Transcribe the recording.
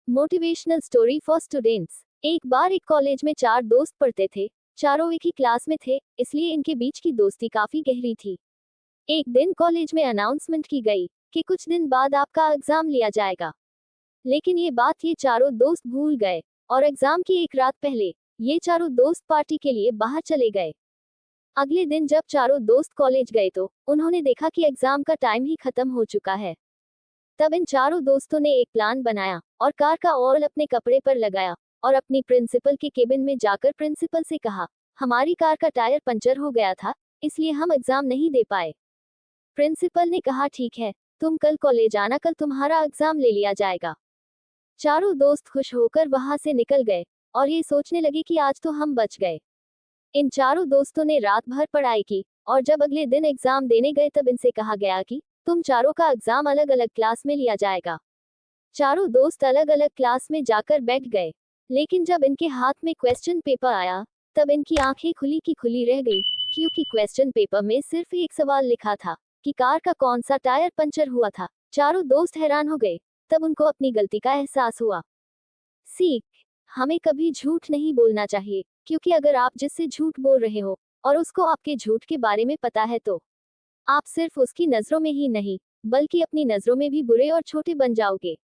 Motivational story for students. एक बार एक college में 4 दोस्त पढ़ते थे। चारों एक ही क्लास में थे, इसलिए इनके बीच की दोस्ती काफी गहरी थी। एक दिन कॉलेज में अनाउंसमेंट की गई कि कुछ दिन बाद आपका एग्जाम लिया जाएगा। लेकिन ये चारों दोस्त भूल गए और एग्जाम की एक रात पहले ये चारों दोस्त पार्टी के लिए बाहर चले गए। अगले दिन जब चारों दोस्त कॉलेज गए तो उन्होंने देखा कि एग्जाम का टाइम ही खत्म हो चुका है। तब इन चारों दोस्तों ने एक प्लान बनाया और कार का ऑयल अपने कपड़े पर लगाया और अपनी प्रिंसिपल के केबिन में जाकर प्रिंसिपल से कहा, हमारी कार का टायर पंचर हो गया था, इसलिए हम एग्जाम नहीं दे पाए। प्रिंसिपल ने कहा, ठीक है, तुम कल कॉलेज आना, कल तुम्हारा एग्जाम ले लिया जाएगा। चारों दोस्त खुश होकर वहां से निकल गए और ये सोचने लगे कि आज तो हम बच गए। इन चारों दोस्तों ने रात भर पढ़ाई की और जब अगले दिन एग्जाम देने गए तब इनसे कहा गया कि तुम चारों का एग्जाम अलग अलग क्लास में लिया जाएगा। चारों दोस्त अलग अलग क्लास में जाकर बैठ गए, लेकिन जब इनके हाथ में क्वेश्चन पेपर आया तब इनकी आंखें खुली की खुली रह गई, क्योंकि क्वेश्चन पेपर में सिर्फ एक सवाल लिखा था कि कार का कौन सा टायर पंचर हुआ था। चारों दोस्त हैरान हो गए। तब उनको अपनी गलती का एहसास हुआ। सीख, हमें कभी झूठ नहीं बोलना चाहिए, क्योंकि अगर आप जिससे झूठ बोल रहे हो और उसको आपके झूठ के बारे में पता है तो आप सिर्फ उसकी नजरों में ही नहीं बल्कि अपनी नजरों में भी बुरे और छोटे बन जाओगे।